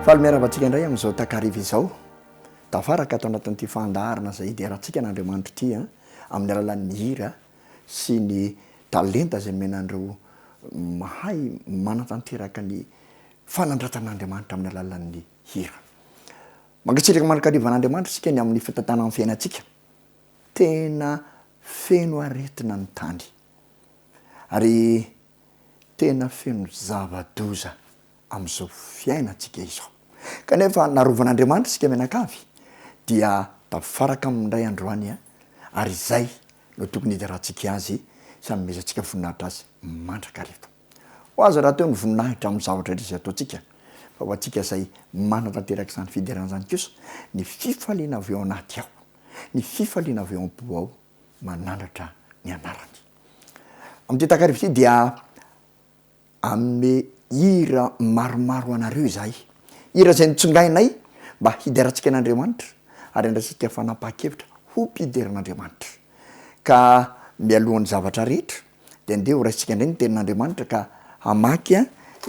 Falmiaravatsika indray amin'izao takariva izao tafaraka atao anatin'ity fandaharana zay ideratsika n'Andriamanitra ity amin'ny alalan'ny hira sy ny talenta izay menandreo mahay manatanteraka ny fanandratan'Andriamanitra amin'ny alalan'ny hira. Mangatsiraka manakariva an'Andriamanitra isika ny amin'ny fitantanana amin'ny fiainantsika. Tena feno aretina ny tany ary tena feno zava-doza amin'izao fiainantsika izao. Kanefa narovan'Andriamanitra isika mianakavy dia tafaraka amin'indray androany ary izay no tokony hideratsika azy sy hanomezantsika voninahitra azy mandrakariva. Ho aza raha teo ny voninahitra amin'ny zavatra rehetra izay ataontsika fa ho antsika izay manatanteraka izany fiderana izany kosa ny fifaliana avy ao anaty ao, ny fifaliana avy ao am-po ao manandratra ny anarany. Amin'ity takariva ity dia amin'ny hira maromaro anareo izahay. Hira izay nitsongainay mba hideratsika an'Andriamanitra ary andrasika fanapa-kevitra ho mpideran'Andriamanitra. Ka mialohan'ny zavatra rehetra dia andeha ho raisitsika indray ny tenin'Andriamanitra ka hamaky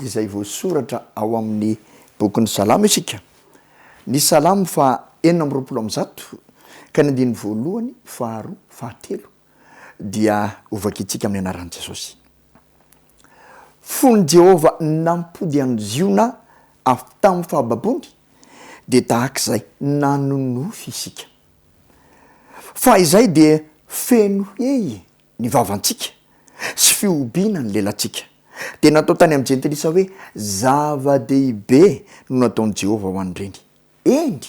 izay voasoratra ao amin'ny bokin'ny Salamo isika. Ny Salamo fa 420 ka ny 1, 2, 3 dia ovakitsika amin'ny anaran'i Jesosy. Fon'ny Jehova nampody an'i Ziona avy tamin'ny fahababony dia tahak'izay nanonofy isika. Fa izay dia feno hey ny vavantsika sy fihobiana ny lelantsika. Dia natao tany amin'ny jentilisa hoe zava-dehibe no nataon'i Jehova ho an'ireny. Eny,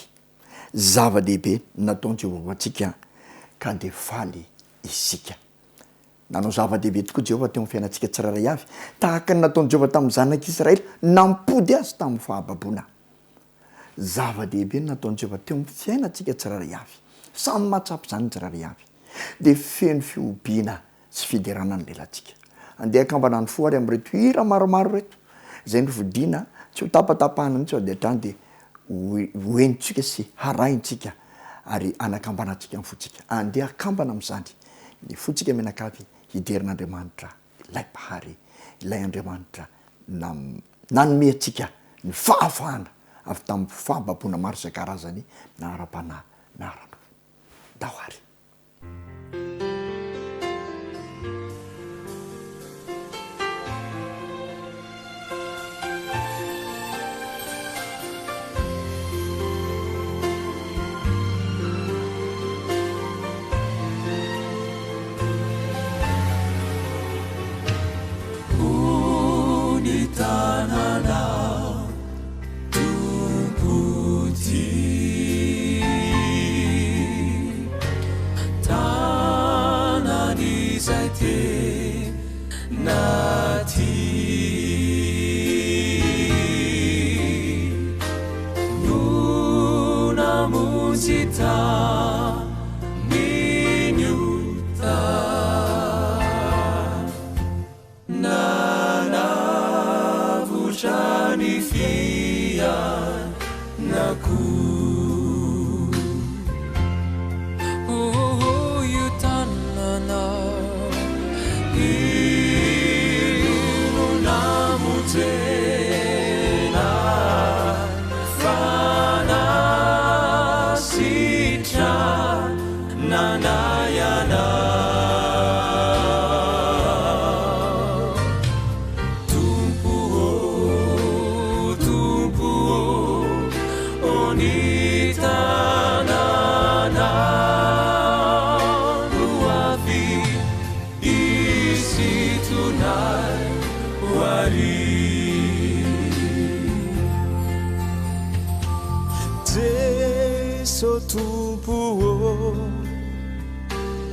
zava-dehibe nataon'i Jehova ho antsika ka dia faly isika. Nanao zava-dehibe tokoa Jehova teo amin'ny fiainantsika tsirairay avy. Tahaka ny nataon'i Jehova tamin'ny zanak'Israely nampody azy tamin'ny fahababoana. Zava-dehibe no nataon'i Jehova teo amin'ny fiainantsika tsirairay avy. Samy mahatsapy izany tsirairay avy. Dia feno fihobiana sy fiderana ny lelantsika. Andeha akambana ny fo ary amin'reto hira maromaro reto izay novodiana tsy ho tapatapahana mihitsy ao dia hatrany dia hoenitsika sy haraintsika ary anakambanantsika ny fotsika. Andeha akambana amin'izany ny fotsika mianakavy hiderin'Andriamanitra ilay mpahary, ilay Andriamanitra nanome antsika ny fahafahana avy tamin'ny fahababoana maro isan-karazany na ara-panahy na ara-nofo. Dahoary.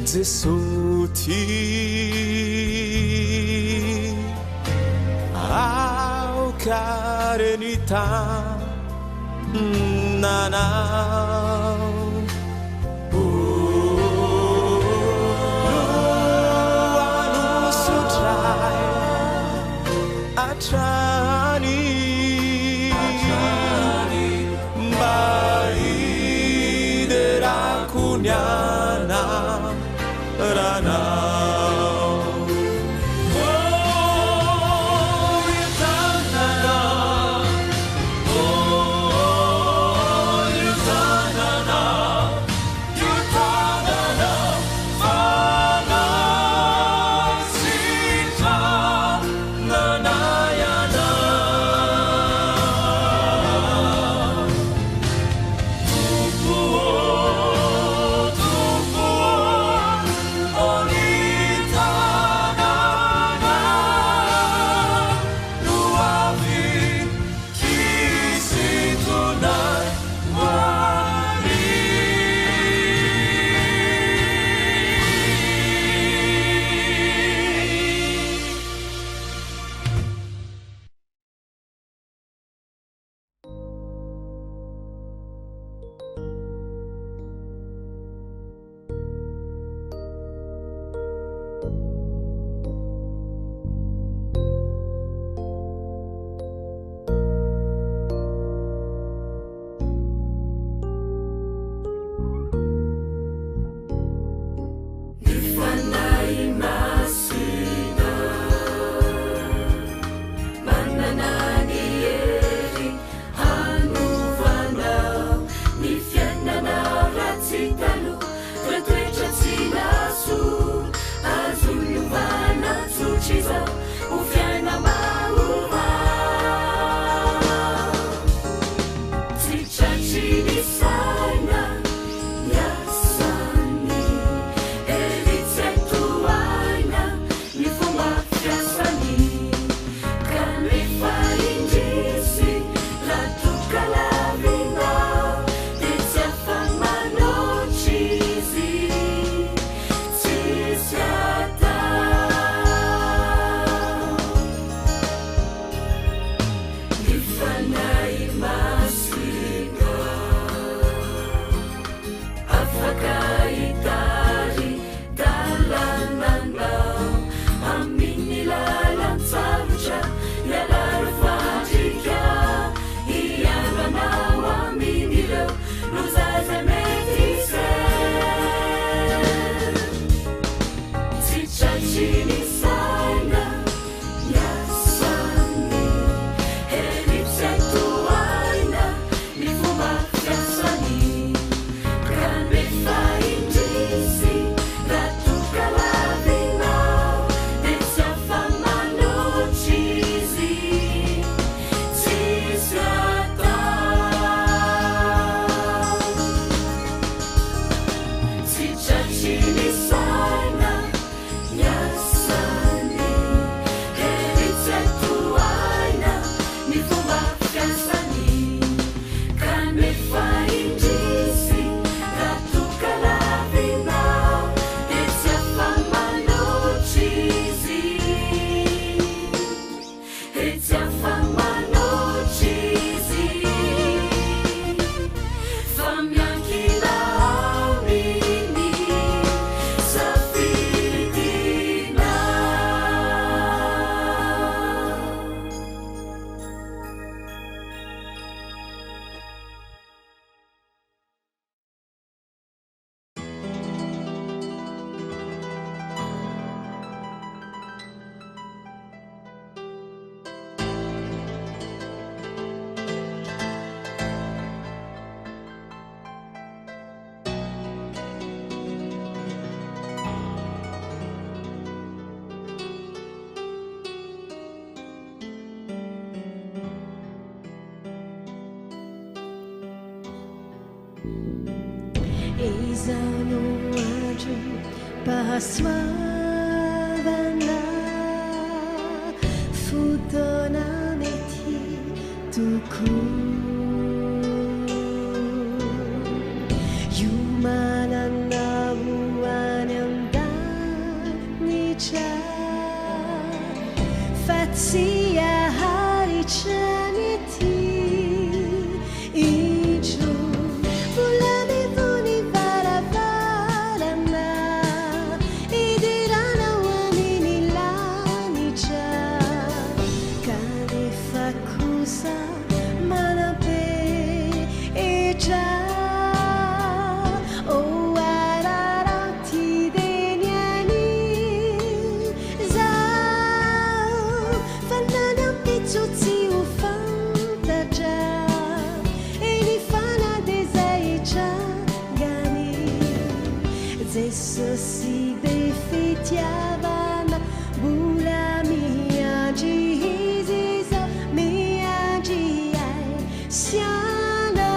Jesoti au karenita nana anu sutrai atrani baiderakunyana rana oh, Pahasoavana fotoana mety tokoa iomanana hoany an-danitra fa tsy aharitrany ety intro mbola mivony varavarana idirana ho amin'ny lanitra kanefa kosa manapetra Jesusi befetiavana bula mianji hiziza mianji ai siana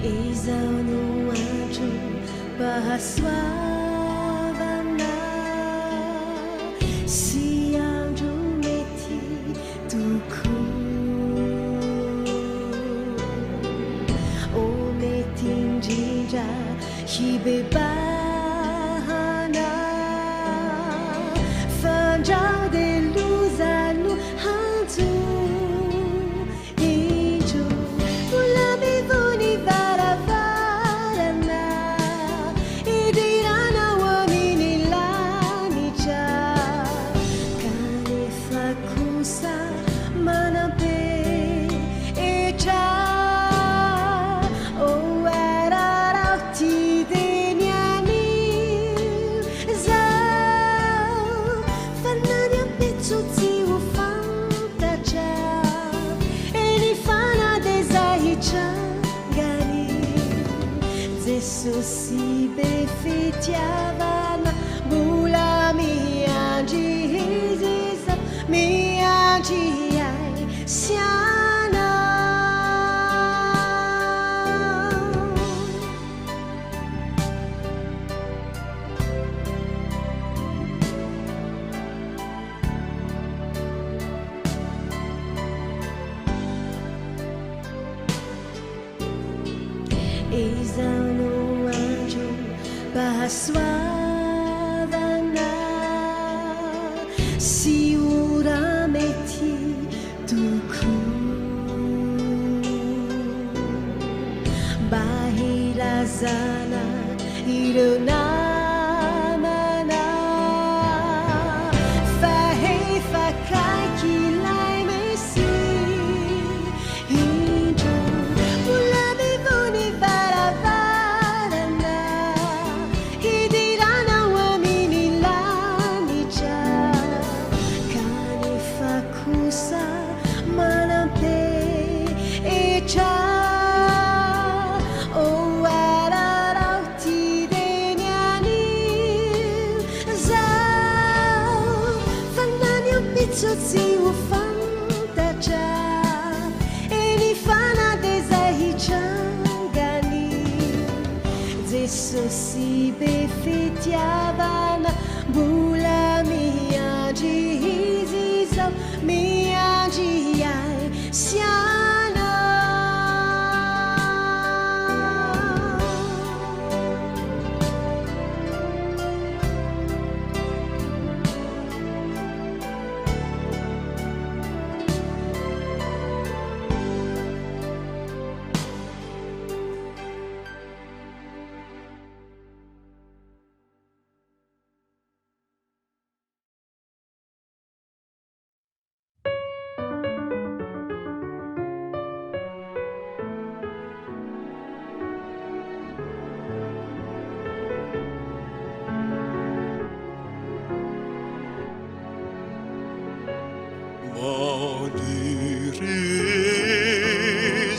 Izao no andro pahasoavana sy andro mety tokoa o mety indrindra hibebahana fandrao de lozano hanjo indro mbola mivony varavarana idirana ho amin'ny lanitra kanefa kosa manapetra ararao ty deny anio zao fanany ampitso tsy ho fantatra eny fanade zahitrangany Jesusi befetiavana mbola miandry hiziza miandry ai siana Izao no andro pahasoavana sy ora mety tokoa mba hilazana ireo namana fa efa kaiky ilay Mesy indro mbola mivony varavarana idirana ho amin'ny lanitra kanefa kosa manapetra ararao ty deny anio zao fanany ampitso tsy ho fantatra eny fanade zahitrangany Jesusi befetiavana mbola miandry hiziza miandry ai siana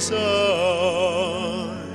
Mandirizai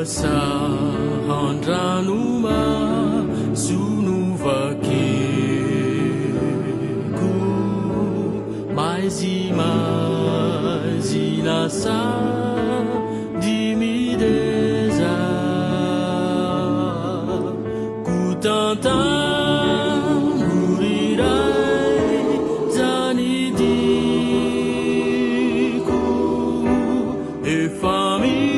Sahandranuma sunuvakeku maizima zinasa dimideza kutantan gurirai zanidiku efami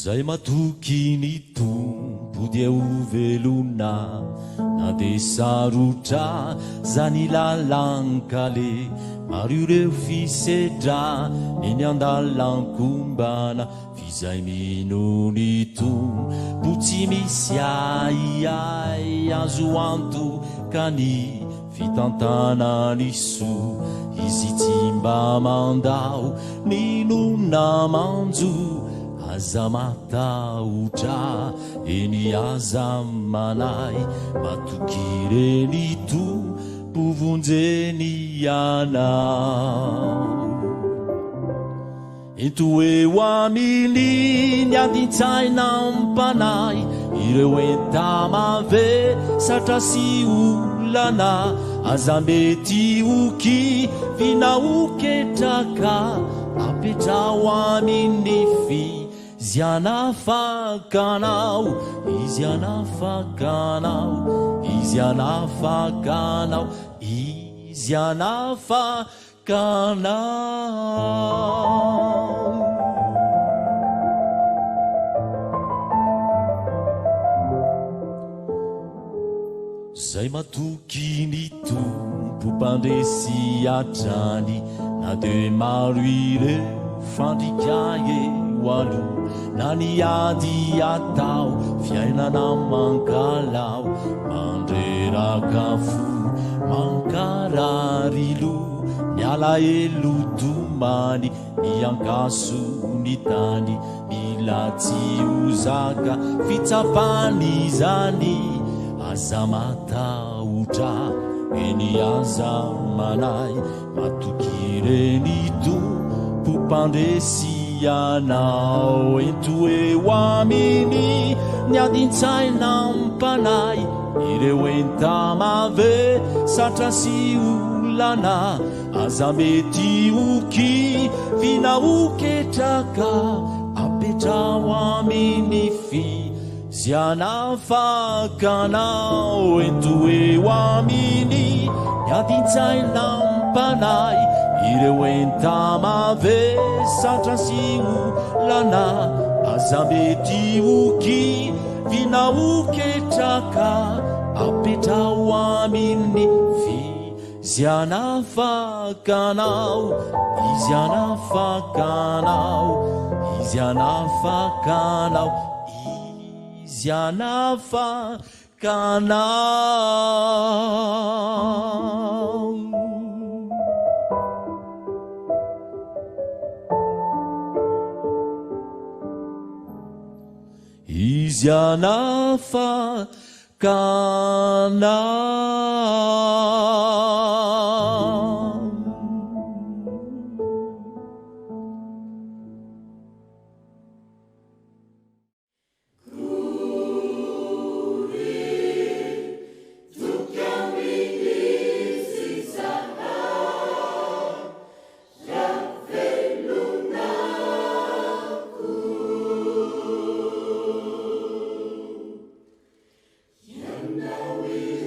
zay matoky ny tompo dia ovelona na de sarotra zany lalankale maro ireo fisedra eny andalankombana fizay mino ny tompo tsy misy aiai azo antoka ny fitantana ny so izy tsy mba mandao ny nona manjo aza matahotra eny aza manay matokireny tompo vonjeny anao ento eo aminy ny adintsaina mpanay ireo entamave satra sy olana aza mety oky vinaoketraka apetrao amin'ny izy anafakanao izy anafakanao izy anafakanao izy anafakanao zay matoky ny tompo mpandresy atrany na de maro ireo fandrikae walo na ny ady atao fiainana mankalao mandreraka fo mankararilo miala elotomany miankaso ny tany mila tsy ozaka fitsapany zany aza matahotra eny aza manay matokireny tompo mpandresy anao ento eo aminy ny adintsaina mpanay ireo entamave satra sy olana aza mety oky vinaoketraka apetrao amin'ny izy anafakanao ento eo aminy ny adintsaina mpanay ireo entamave satra sy olana aza mety oky vinaoketraka apetrao amin'ny izy anafakanao izy anafakanao izy anafakanao izy anafakanao izy anafakanao Now we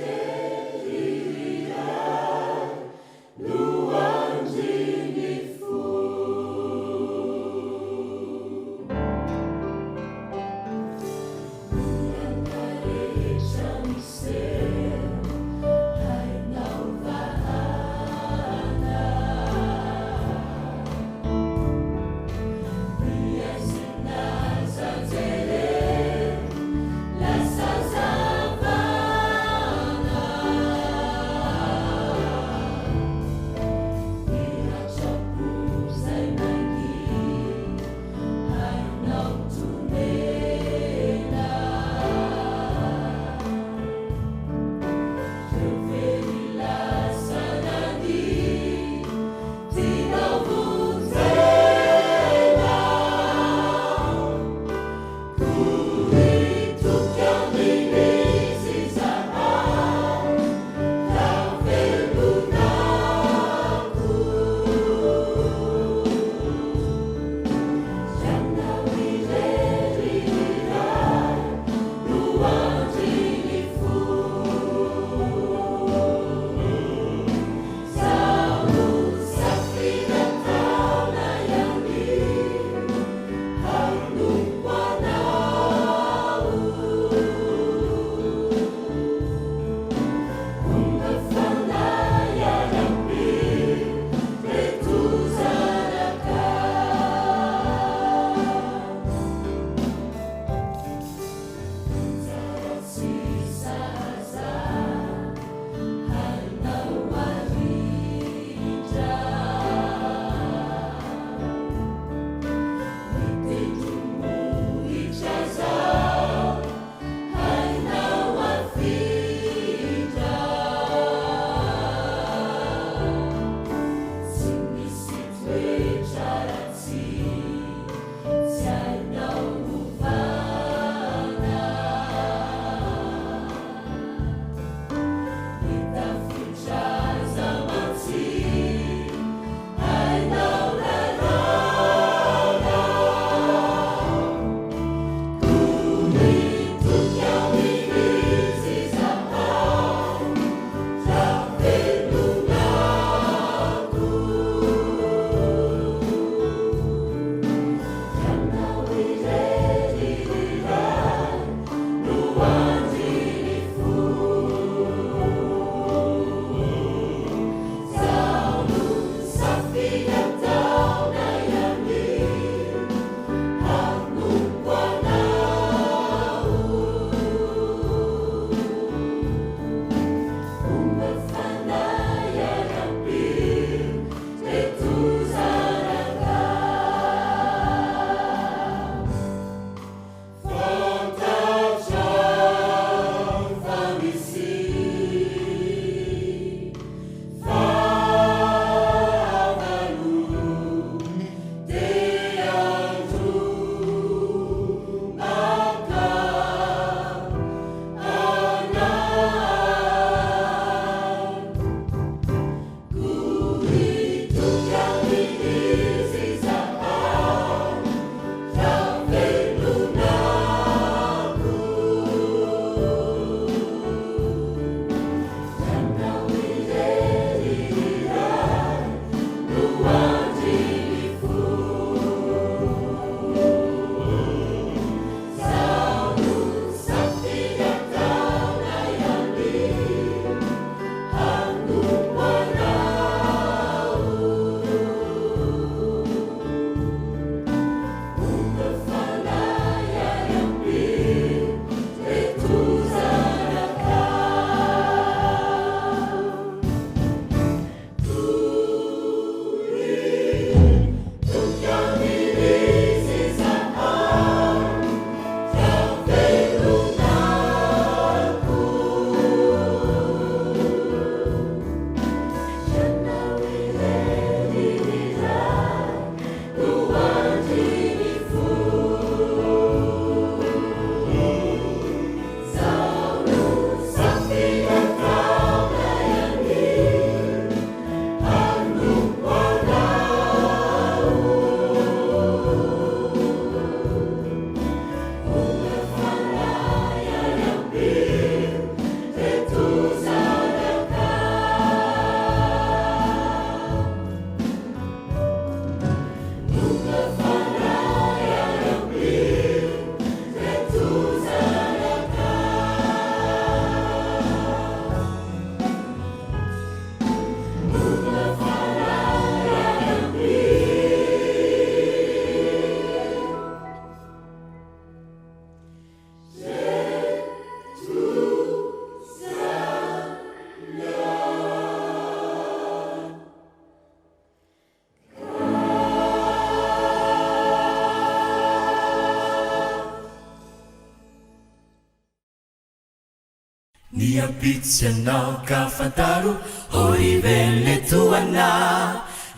pitsyanao ka fantaro horivelle toana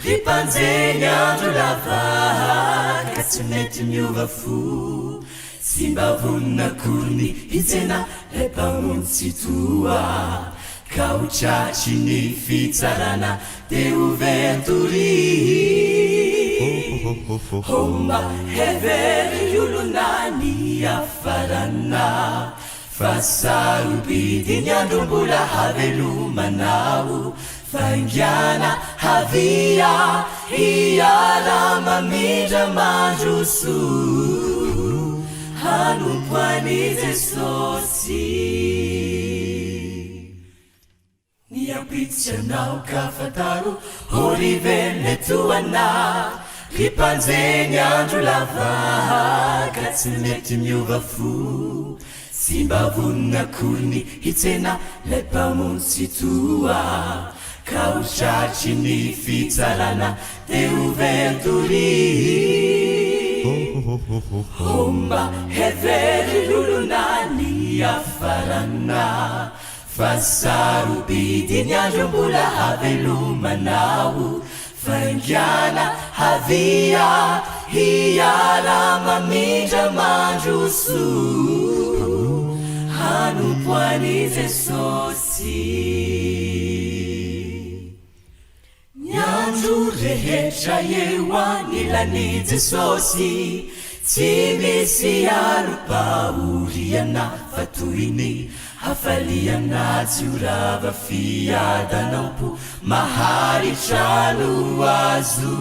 ripanjeny andro lava ka tsy mety miova fo sy mba vonina korony hitsena lay mpamontsy toa ka ho tratry ny fitsarana de ouvertori homba hevery olona ny afarana fa sarobidy ny andrombola havelomanao faingiana havia hiara mamindra mandroso hanompoany Jesosy ny ampitsanao ka fantaro horivelle toana ripanjeny andro lava ka tsy mety miova fo sy mba vonina korony hitsena lay mpamontsy toa ka ho tratry ny fitsarana de ouvertori homba hevery lolona ny afarana fa sarobidy ny andrombola havelomanao faingiana havia hiara mamindra mandroso hanompoany Jesosy ny andro rehetra eo anilany Jesosy tsy misy arom-pahoriana fa toyny hafaliana tsy ho rava fiadanampo maharitrano azo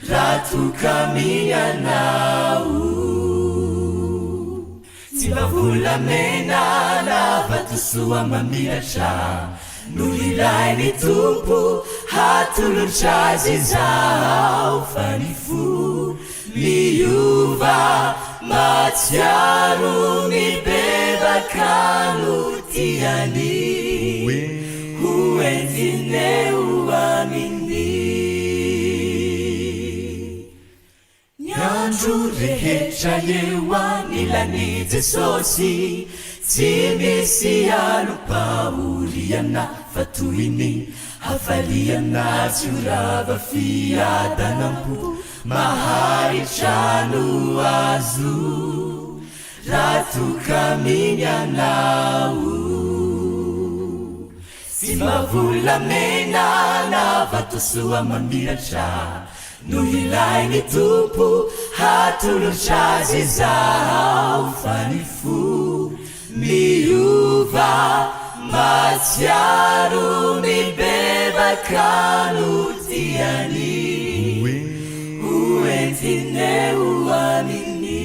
raha tokaminanao tsy mba volamena na vatosoa mamiratra no ilainy tompo hatolotra azy zao fa ny fo miova matsiaro mibebakano tiany ho entineo aminy ny andro rehetra eo anilany Jesosy tsy misy arom-pahoriana fa toyny hafaliana tsy ho rava fiadanampo maharitrano azo raha tokaminanao sy mba volamena na vatosoa mamiratra no ilainy tompo hatolotra azy zao fa ny fo miova matsiaro mibebakano tiany ho entineo aminy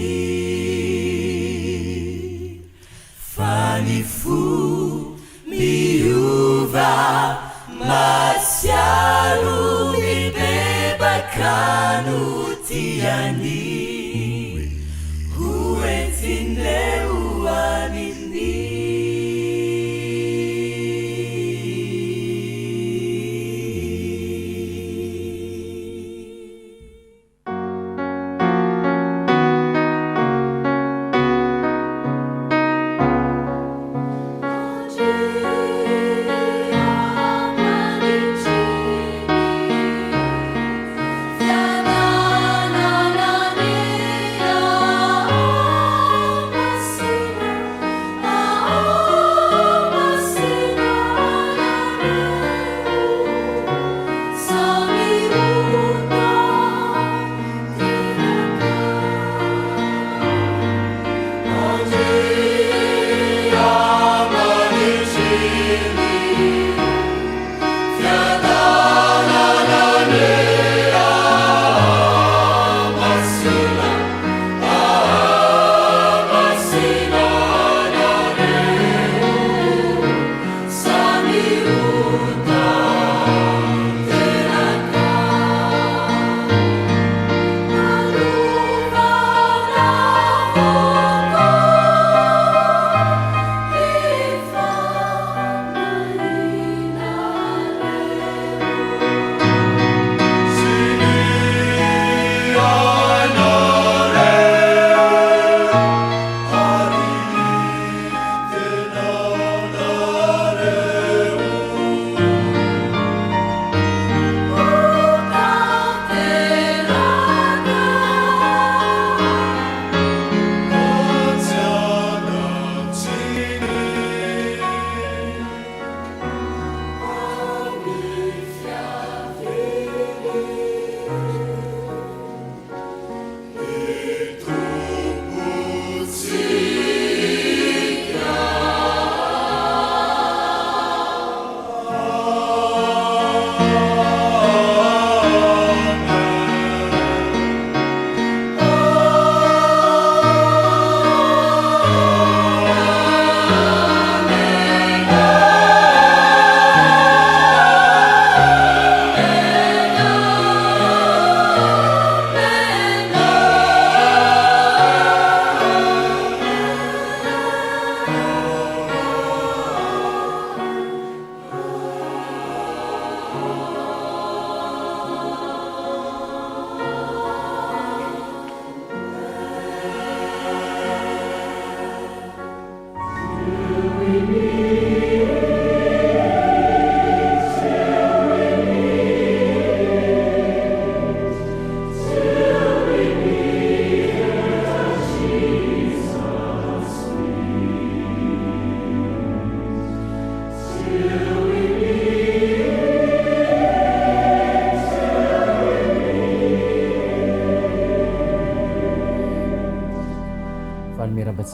fa ny fo miova matsiaro mibebakano tiany ho entineo aminy na na na na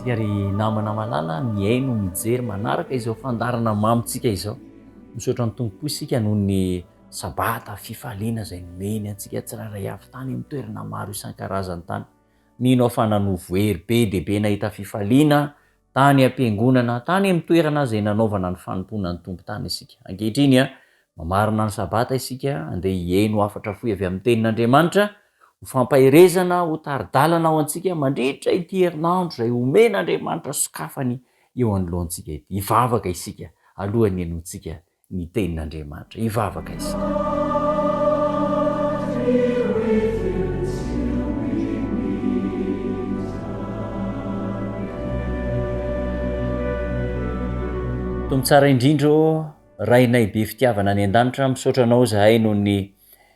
antsika ry namana malala miaino mijery manaraka izao fandarana mamitsika izao misaotra ny tompo isika noho ny sabata fifaliana izay nomeny antsika tsiraray avy tany amin'ny toerana maro isan-karazany tany. Mino aho fa nanovo hery be dehibe nahita fifaliana tany am-piangonana tany amin'ny toerana izay nanaovana ny fanompoana ny tompo tany isika. Ankehitriny mamarina ny sabata isika andeha hiaino afatra fohy avy amin'ny tenin'Andriamanitra ho fampaherezana ho taridalana ao antsika mandritra ity herinandro izay omen'Andriamanitra sokafany eo anoloantsika ity. Hivavaka isika alohan'ny ianontsika ny tenin'Andriamanitra. Hivavaka isika. Tompo tsara indrindro rainay be fitiavana ny an-danitra, misaotra anao zahay noho ny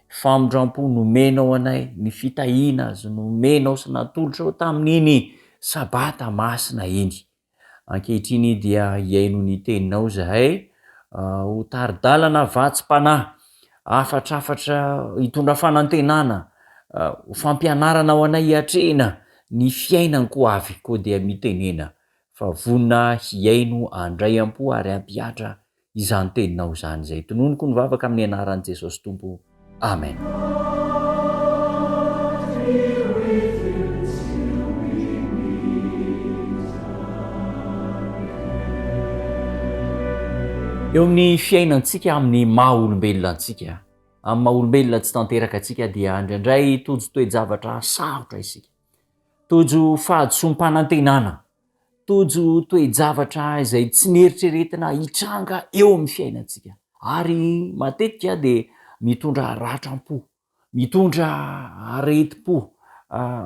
famondram-po nomenao anay, ny fitahiana azy nomenao sy natolotrao tamin'iny sabata masina iny. Ankehitriny dia hiaino ny teninao zahay ho taridalana vatsim-panahy afatrafatra hitondra fanantenana, ho fampianarana ao anay hiatrehina ny fiainanko avy koa dia mitenena fa vonina hiaino andray am-po ary ampiatra izany teninao izany izay. Tononoko ny vavaka amin'ny anaran'i Jesosy Tompo. Amen. Eo amin'ny fiainantsika amin'ny maha-olombelona antsika, amin'ny maha-olombelona tsy tanteraka antsika dia indraindray tojo toe-javatra sarotra isika, tojo fahadisom-panantenana, tojo toe-javatra izay tsy nieritreretina hitranga eo amin'ny fiainantsika ary matetika dia mitondra ratram-po, mitondra areti-po,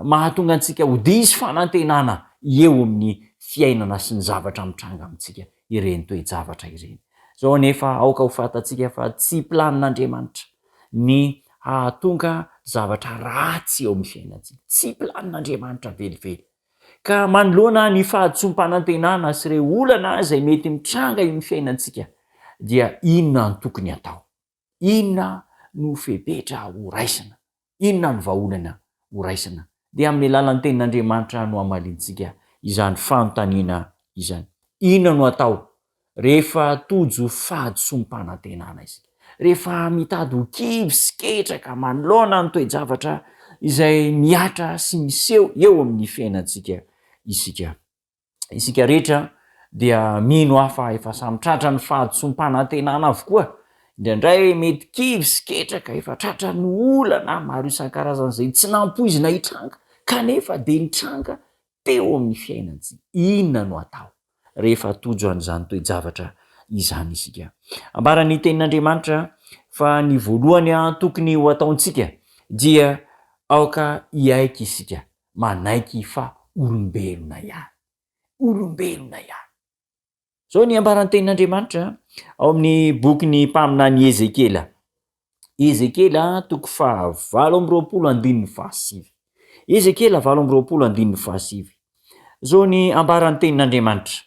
mahatonga antsika ho diso fanantenana eo amin'ny fiainana sy ny zavatra mitranga amintsika ireny toe-javatra ireny. Zao nefa aoka ho fantatsika fa tsy planin'Andriamanitra ny hahatonga zavatra ratsy eo amin'ny fiainantsika, tsy planin'Andriamanitra velively. Ka manoloana ny fahadisom-panantenana sy ireo olana izay mety mitranga eo amin'ny fiainantsika dia inona no tokony atao? Inona no fepetra ho raisina? Inona no vahaolana ho raisina? Dia amin'ny alalan'ny tenin'Andriamanitra no hamalintsika izany fanontaniana izany. Inona no atao rehefa tojo fahadisom-panantenana isika? Rehefa mitady ho kivy sy ketraka manoloana ny toe-javatra izay miatra sy miseho eo amin'ny fiainantsika isika. Isika rehetra dia mino hafa efa samy tratra ny fahadisom-panantenana avokoa. Indraindray mety kivy sy ketraka efa tratra ny olana maro isan-karazany izay tsy nampoizina hitranga kanefa dia nitranga teo amin'ny fiainantsika. Inona no atao rehefa tojo an'izany toe-javatra izany isika? Ambaran'ny tenin'Andriamanitra fa ny voalohany tokony ho ataontsika dia aoka hiaiky isika manaiky fa olombelona ihany. Olombelona ihany. Zao ny ambaran'ny tenin'Andriamanitra ao amin'ny bokyny mpaminany Ezekela. Ezekela toko fa 8:27. Ezekela 8:27. Zao ny ambaran'ny tenin'Andriamanitra.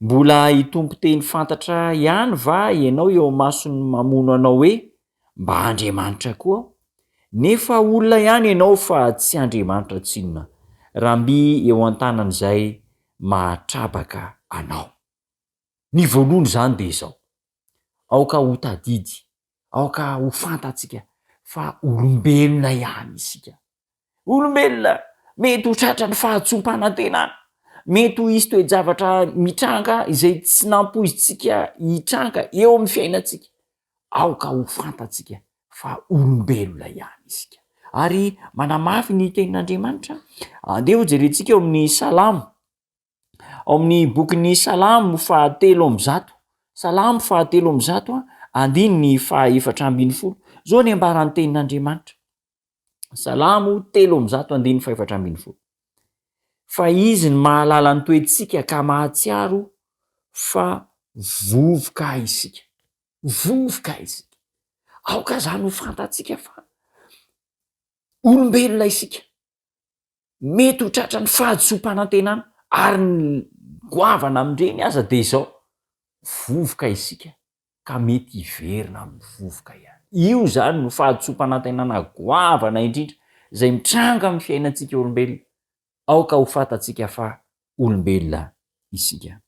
Mbola hitompo teny fantatra ihany va ianao eo masony mamono anao hoe mba Andriamanitra koa? Nefa olona ihany ianao fa tsy Andriamanitra tsinona. Ramby eo an-tanan'izay mahatrabaka anao. Ny voalohany zany dia izao. Aoka ho tadidy, aoka ho fantatsika fa olombelona ihany isika. Olombelona mety ho tratra ny fahadisom-panantenana, mety ho hisy toe-javatra mitranga izay tsy nampoizitsika hitranga eo amin'ny fiainantsika. Aoka ho fantatsika fa olombelona ihany isika. Ary manamafy ny tenin'Andriamanitra. Andeha ho jerentsika eo amin'ny Salamo. Ao amin'ny bokyny Salamo 3:100. Salamo 3:100 andininy 420. Zao ny ambaran'ny tenin'Andriamanitra. Salamo 3:100 andininy 420. Fa izy ny mahalala ny toetsika ka mahatsiaro fa vovoka isika. Vovoka isika. Aoka zany ho fantatsika fa olombelona isika. Mety ho tratra ny fahadisom-panantenana ary ny goavana amin'ireny aza dia izao. Vovoka isika ka mety hiverina amin'ny vovoka ihany. Io zany no fahadisom-panantenana goavana indrindra izay mitranga amin'ny fiainantsika olombelona. Aoka ho fantatsika fa olombelona isika.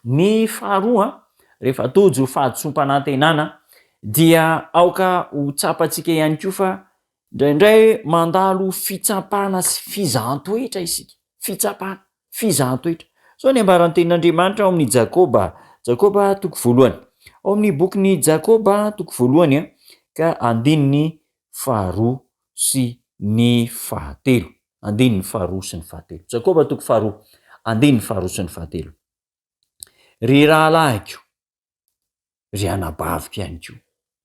Ny faharoa rehefa tojo fahatsompanantenana dia aoka ho tsapantsika ihany koa fa indraindray mandalo fitsapana sy fizahatoetra isika. Fitsapana, fizahatoetra. So ny ambaran'ny tenin'Andriamanitra ao amin'ny Jakoba toko voalohany. Ao amin'ny bokin'ny Jakoba toko voalohany ka andininy faharoa sy ny fahatelo. Andininy faharoa sy ny fahatelo. Jakoba toko faharoa, andininy faharoa sy ny fahatelo. Ry rahalahiko, ry anabaviko ihany koa,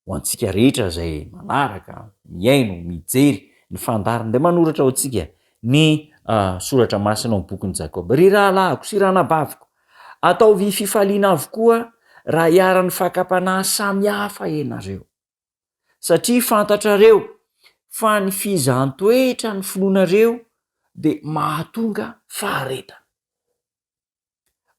ho antsika rehetra zay manaraka, miaino, mijery ny fandarana dia manoratra ho antsika ny soratra masina ao amin'ny bokin'ny Jakoba. Ry rahalahiko sy ranabaviko, ataovy fifaliana avokoa raha hiara-ny fakapanahy samy hafa ianareo. Satria fantatrareo fa ny fizahan-toetra ny filoanareo dia mahatonga faharetana.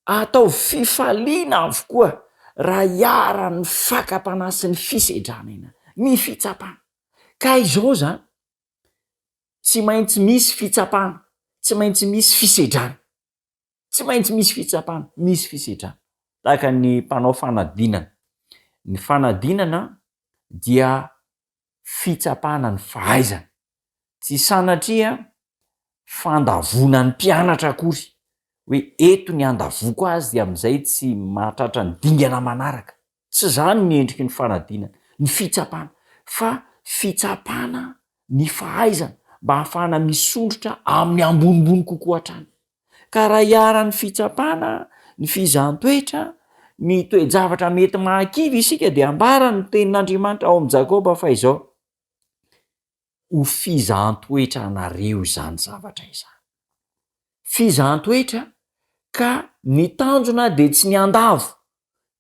Atao fifaliana avokoa raha hiara-ny fakapanahy sy ny fisedrana ny fitsapana. Ka izao zany tsy maintsy misy fitsapana, tsy maintsy misy fisedrana, tsy maintsy misy fitsapana, misy fisedrana. Tahaka ny mpanao fanadinana. Ny fanadinana dia fitsapana ny fahaizana. Tsy sanatria fandavona ny mpianatra akory. Hoe eto ny andavoko azy dia amin'izay tsy mahatratra ny dingana manaraka. Tsy zany ny endriky ny fanadinana, ny fitsapana. Fa fitsapana ny fahaizana mba hahafahana misondrotra amin'ny ambonimbony kokoa hatrany. Ka raha hiara-ny fitsapana, ny fizahan-toetra, ny toe-javatra mety mahakivy isika dia ambara ny tenin'Andriamanitra ao amin'ny Jakoba fa izao. Ho fizahan-toetra anareo izany zavatra izany. Fizahan-toetra ka ny tanjona dia tsy ny andavo,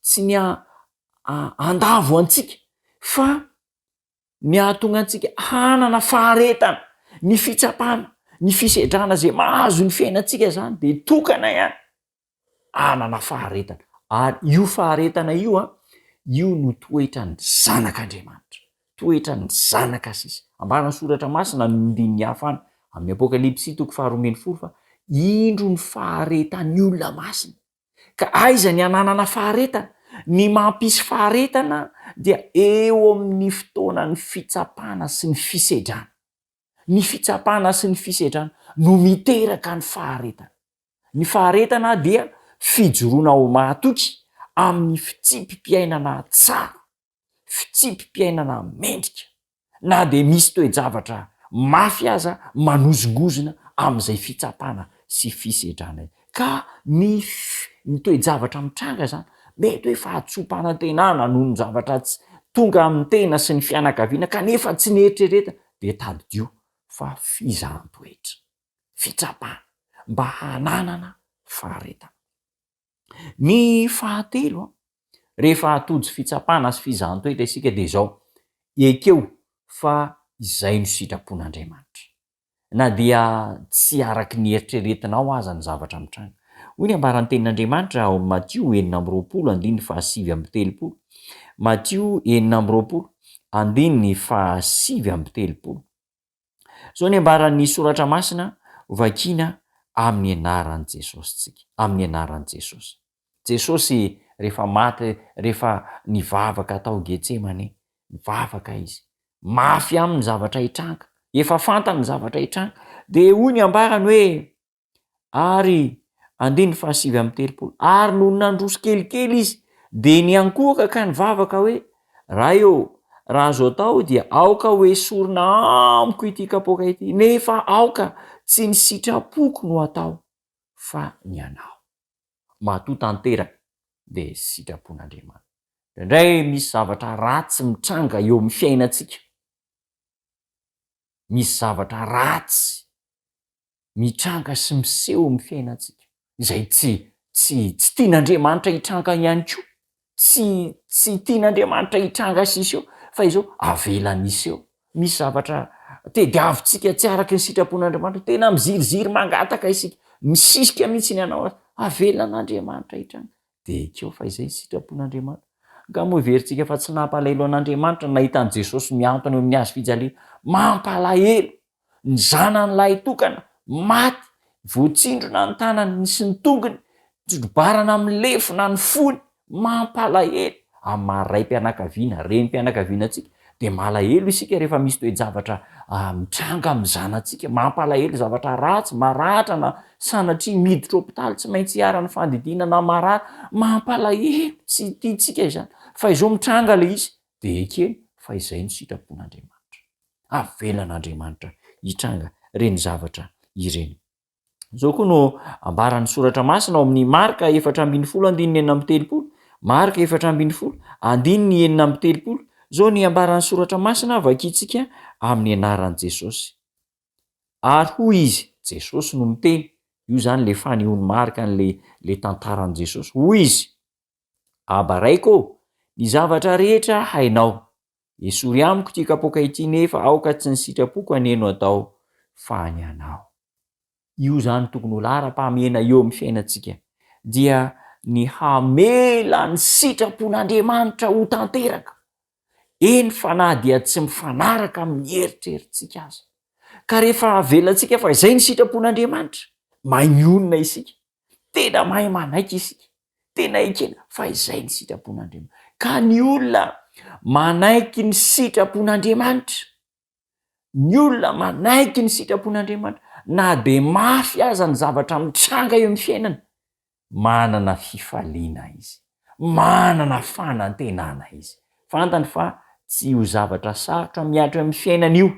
tsy ny andavo antsika, fa ny ahatonga antsika hanana faharetana, ny fitsapana, ny fisedrana zay mahazo ny fiainantsika zany dia tokana ihany hanana faharetana. Ary io faharetana io io no toetra ny zanak'Andriamanitra, toetra ny zanaka sisa. Ambarana soratra masina ny ndininy hafana amin'ny Apokalipsy toko 4:4 fa indro ny faharetan'ny olona masina. Ka aiza ny ananana faharetana? Ny mampisy faharetana dia eo amin'ny fotoanan'ny fitsapana sy ny fisedrana. Ny fitsapana sy ny fisedrana no miteraka ny faharetana. Ny faharetana dia fijoroana ao mahatoky amin'ny fitsipim-piainana tsara, fitsipim-piainana mendrika. Na dia misy toe-javatra mafy aza manozongozona amin'izay fitsapana sy fisedrana. Ka ny toe-javatra mitranga zany mety hoe fahatsompanantenana noho ny zavatra tsy tonga amin'ny tena sy ny fianakaviana kanefa tsy nieritreretina dia tadidio fa fizahan-toetra, fitsapana mba hananana faharetana. Ny fahatelo rehefa atody fitsapana sy fizahan-toetra isika dia izao, ekeo fa izay no sitrapon'Andriamanitra. Na dia tsy araky ny eritreretinao aza ny zavatra mitranga. Hoy ny ambaran'ny tenin'Andriamanitra ao amin'ny Matio 9:7-13. Matio 9:7-13. Zao ny ambaran'ny soratra masina vakiana amin'ny anaran'i Jesosy tsika, amin'ny anaran'i Jesosy. Jesosy rehefa maty, rehefa nivavaka tao Getsemane, nivavaka izy. Mafy amin'ny zavatra hitranga, efa fantany zavatra hitranga. Dia hoy ny ambarany hoe ary 7:13, ary no nandroso kelikely izy dia niankoaka ka nivavaka hoe raha azo atao dia aoka hoe sorona amiko ity kapoaka ity, nefa aoka tsy ny sitrapoko no atao fa ny anao. Matoa tanteraka dia sitrapon'Andriamanitra. Indray misy zavatra ratsy mitranga eo amin'ny fiainantsika. Misy zavatra ratsy mitranga sy miseho amin'ny fiainantsika. Izay tsy tian'Andriamanitra hitranga ihany koa. Tsy tian'Andriamanitra hitranga sisy eo, fa izao avelany iseo. Misy zavatra tediavintsika tsy araky ny sitrapon'Andriamanitra, tena miziriziry mangataka isika, misisika mihitsy ny anao azy, avelan'Andriamanitra hitranga. Dia ekeo fa izay sitrapon'Andriamanitra. Nga moa heverintsika fa tsy nampalahelo an'Andriamanitra nahitan'i Jesosy miantona eo amin'ny hazo fijaliana, mampalahelo ny zanany lahy tokana maty voatsindrona ny tanany sy ny tongony, tsodobarana amin'ny lefona ny fony, mampalahelo amin'ny maray-mpianakaviana, reny-mpianakavianatsika de malahelo isika rehefa misy toe-javatra mitranga amin'ny zanantsika, mampalahelo zavatra ratsy maratra na sanatria miditra hôpitaly tsy maintsy hiarany fandidinana marary, mampalahelo tsy tiantsika izany fa izao mitranga le izy de ekeny fa izay no sitrapon'Andriamanitra, avelan'Andriamanitra hitranga reny zavatra ireny. Zao koa no ambaran'ny soratra masina ao amin'ny Marka 4:8-telopolo, Marka 4:8-telopolo, zao ny ambaran'ny soratra masina vakitsika amin'ny anaran'i Jesosy. Ary hoy izy, Jesosy no miteny, io zany le fanehoany Marka le tantaran'i Jesosy. Hoy izy, abaraiko ny zavatra rehetra hainao, esory amiko ty kapoaka ity nefa aoka tsy ny sitrapoko aneno atao fa ny anao. Io zany tokony ho lara-pahamena eo amin'ny fiainantsika, dia ny hamela ny sitrapon'Andriamanitra ho tanteraka. Eny fa na dia tsy mifanaraka amin'ny eritrerintsika azy. Ka rehefa avelantsika fa izay ny sitrapon'Andriamanitra, mahay mionona isika, tena mahay manaiky isika, tena ekena fa izay ny sitrapon'Andriamanitra. Ka ny olona manaiky ny sitrapon'Andriamanitra, ny olona manaiky ny sitrapon'Andriamanitra, na de mafy aza ny zavatra mitranga eo amin'ny fiainana, manana fifaliana izy, manana fanantenana izy. Fantany fa tsy ho zavatra sarotra miatra amin'ny fiainana io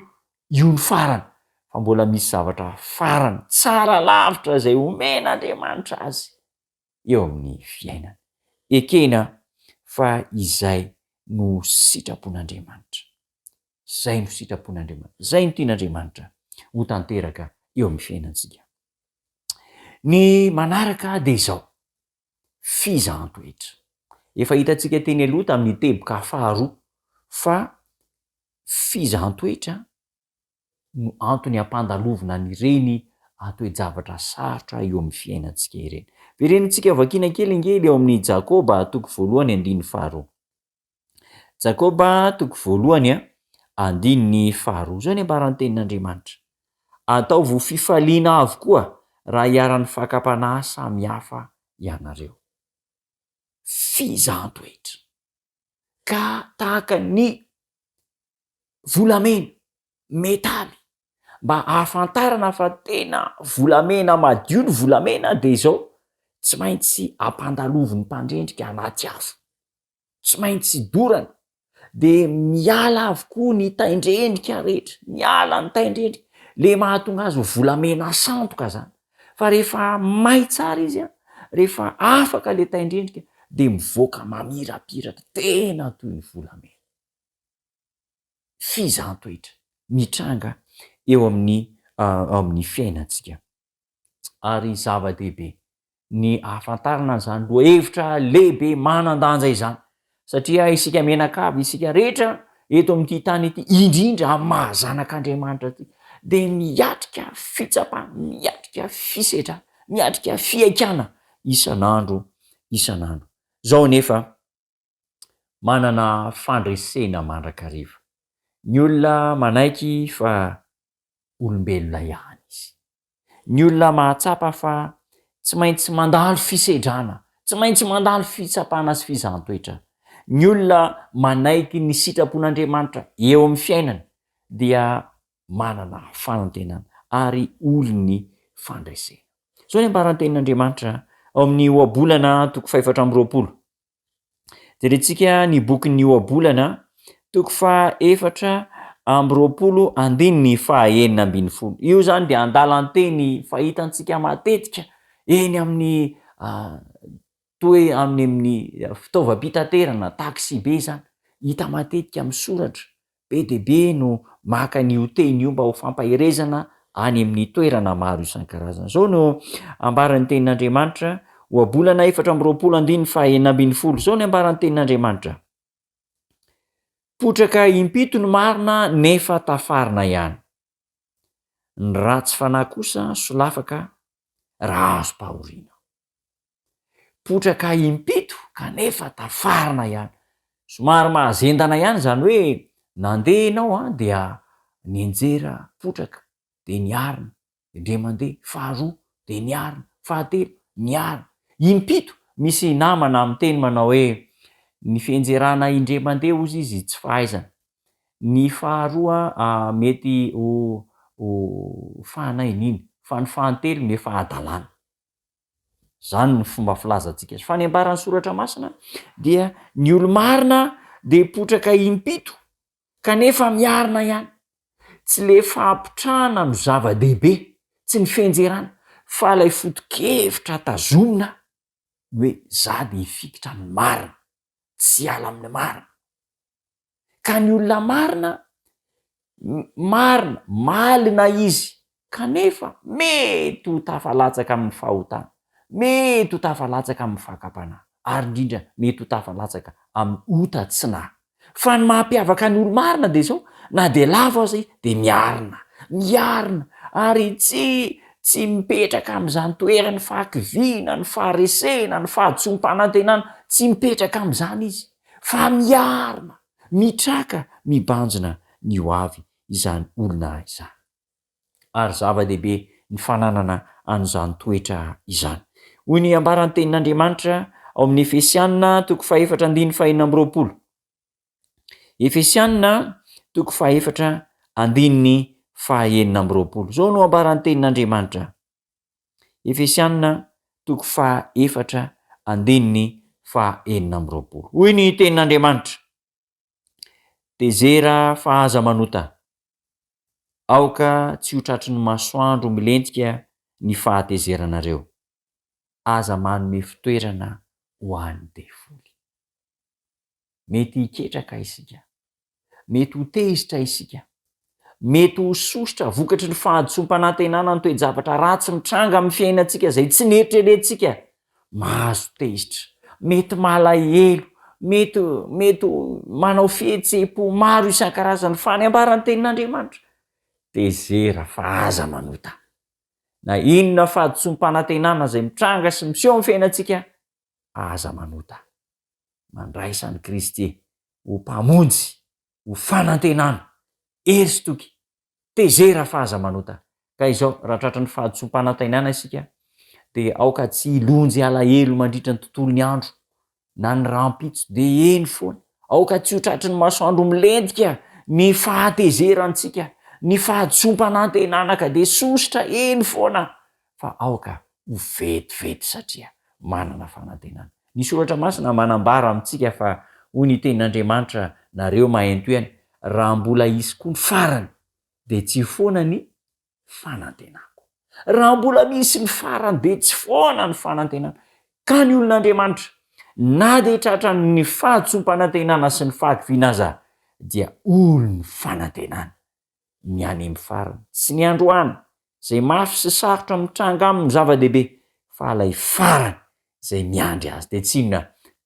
ny farany, fa mbola misy zavatra farany tsara lavitra izay omen'Andriamanitra azy eo amin'ny fiainana. Ekena fa izay no sitrapon'Andriamanitra, zay no sitrapon'Andriamanitra, zay no tian'Andriamanitra ho tanteraka eo amin'ny fiainantsika. Ny manaraka de izao, fizaham-toetra. Efa hitantsika teny aloha tamin'ny teboka faharoa fa fizaham-toetra no antony ampandalovina an'ireny toe-javatra sarotra eo amin'ny fiainantsika ireny. Verenitsika vakina kelingely eo amin'ny Jakoba 1:1-2. Jakoba 1:1-2. Zao ny ambaran'ny tenin'Andriamanitra. Ataovo fifaliana avokoa raha hiara-ny fakapanahy samy hafa ianareo. Fizaham-toetra. Ka tahaka ny volamena, metaly, mba ahafantarana fa tena volamena madio ny volamena de izao, tsy maintsy ampandaloviny mpandrendrika anaty afo, tsy maintsy dorana, de miala avokoa ny taindrendrika rehetra, miala ny taindrendrika, le mahatonga azy ho volamena sandoka zany. Fa rehefa may tsara izy rehefa afaka le taindrendrika de mivoaka mamirapiratra tena toy ny volamena. Fizaham-toetra mitranga eo amin'ny fiainantsika. Ary zava-dehibe ny ahafantarana an'izany lohahevitra lehibe manan-danja izany, satria isika menakavy, isika rehetra eto amin'ity tany ity, indrindra amin'ny mahazanak'Andriamanitra ty, de miatrika fitsapana, miatrika fisetrana, miatrika fiaikana isan'andro. Zao nefa manana fandresena mandrakariva. Ny olona manaiky fa olombelona ihany izy. Ny olona mahatsapa fa tsy maintsy mandalo fisedrana, tsy maintsy mandalo fitsapana sy fizaham-toetra. Ny olona manaiky ny sitrapon'Andriamanitra eo amin'ny fiainana dia manana fanantenana ary olony fandresena. Zao ny ambaran'ny tenin'Andriamanitra ao amin'ny Ohabolana 4:20. Jerentsika ny bokin'ny Ohabolana 4:20. Io zany de andalanteny fahitantsika matetika eny amin'ny amin'ny fitaovam-pitaterana, taxi be zany, hita matetika misoratra, be de be no maka an'io teny io mba ho fampaherezana any amin'ny toerana maro isan-karazana. Zao no ambaran'ny tenin'Andriamanitra, Ohabolana 4:20. Zao ny ambaran'ny tenin'Andriamanitra. Potraka impito ny marina nefa tafarina ihany. Ny ratsy fanahy kosa solafaka raha azo pahoriana. Potraka impito kanefa tafarina ihany. Somary mahazendana ihany zany hoe nandeha ianao dia nienjera potraka, de niarina, de ndre mandeha faharoa, de ny arina, fahatelo ny arina, impito misy namana amin'ny teny manao hoe ny fienjerana indre mandeha ozy izy tsy fahaizana, ny faharoa mety ho fahanaininy fa ny fahantelo ny fahadalàna. Zany ny fomba filazantsika azy. Fa ny ambaran'ny soratra masina dia ny olo-marina de potraka impito kanefa miarina ihany, tsy le fampitrahana no zava-dehibe, tsy ny fienjerana fa lay foto-kevitra tazomina hoe za de hifikitra amin'ny marina, tsy ala amin'ny marina. Ka ny olona marina malina izy kanefa mety ho tafalatsaka amin'ny fahotana, mety ho tafalatsaka amin'ny fakapana, ary indrindra mety ho tafalatsaka amin'ny otatsina. Fa ny mampiavaka ny olo-marina de zao, na de lava aza de miarina ary tsy mipetraka am'izany toerany fahakiviana, ny faharesena, ny fahadsom-panantenana, tsy mipetraka am'izany izy fa miarina, mitraka, mibanjina ny ho avy izany olona izany. Ary zava-dehibe ny fananana an'izany toetra izany. Hoy ny ambaran'ny tenin'Andriamanitra ao amin'ny Efesianina 4:4-5. Efesianina 4:4-5. Zao no ambaran'ny tenin'Andriamanitra. Efesianina 4:4-5. Hoy ny tenin'Andriamanitra: tezera fa aza manota, aoka tsy ho tratry ny masoandro milentika ny fahatezeranareo, aza manome fitoerana ho an'ny devoly. Mety hiketraka isika, mety ho tezitra isika, mety ho sositra vokatry ny fahadsom-panantenana ny toe-javatra ratsy mitranga amin'ny fiainantsika zay tsy neritreretintsika, mahazo tezitra, mety malahelo, mety manao fihetseham-po maro isan-karazany. Fa ny ambaran'ny tenin'Andriamanitra, tezera fa aza manota. Na inona fahadsom-panantenana zay mitranga sy miseho amin'ny fiainantsika, aza manota. Mandraisan'ny Kristy ho mpamonjy, ho fanantenana, ery-toky, tezera fa aza manota. Ka izao raha tratry ny fahadsom-panantenana isika de aoka tsy ilonjy alahelo mandritra ny tontolon'ny andro na ny rampitso de eny foana, aoka tsy ho tratry ny masoandro milentika ny fahatezerantsika, ny fahadsom-panantenana ka de sositra eny foana, fa aoka ho vetivety satria manana fanantenana. Ny soratra masina manambara amintsika fa hoy ny tenin'Andriamanitra, nareo mahainto ihany, raha mbola isy koa ny farany de tsy foana ny fanantenako. Raha mbola misy ny farany de tsy foana ny fanantenana. Ka ny olon'Andriamanitra na de tratra ny fahadsom-panantenana sy ny fahakiviana aza dia olony fanantenana. Ny any amin'ny farany, tsy ny androany zay mafy sy sarotra mitranga amin'ny zava-dehibe, fa lay farany zay miandry azy. De tsinona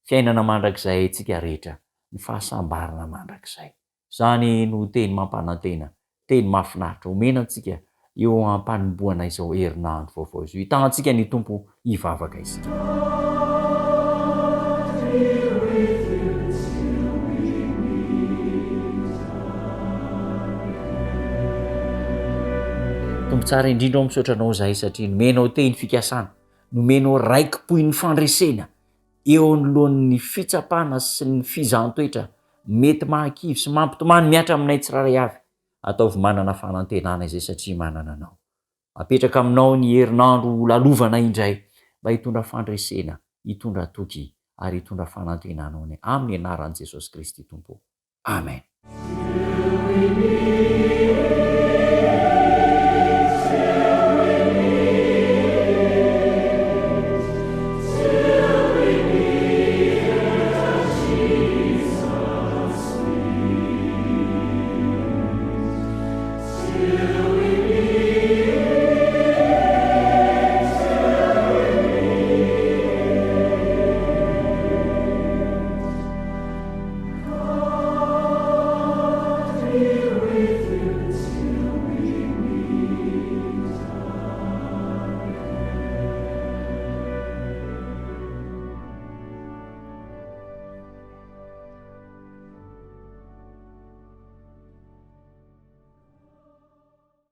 fiainana mandrakizay tsika rehetra, ny fahasambarana mandrakizay. Zany no teny mampanantena, teny mahafinaritra omena antsika eo ampanomboana izao herinandro vaovao izao. Hitantsika ny Tompo hivavaka isika. Tompo tsara indrindra ao misaotranao zahay satria nomenao teny fikasana, nomenao raiki-poy ny fandresena eo anoloan'ny fitsapana sy ny fizahanttoetra mety mahakivy sy mampitomany miatra aminay tsiraray avy. Ataovy manana fanantenana izay satria manana anao. Apetraka aminao ny herinandro lalovana indray mba hitondra fandresena, hitondra toky ary hitondra fanantenanao ny amin'ny anaran'i Jesosy Kristy Tompo. Amen.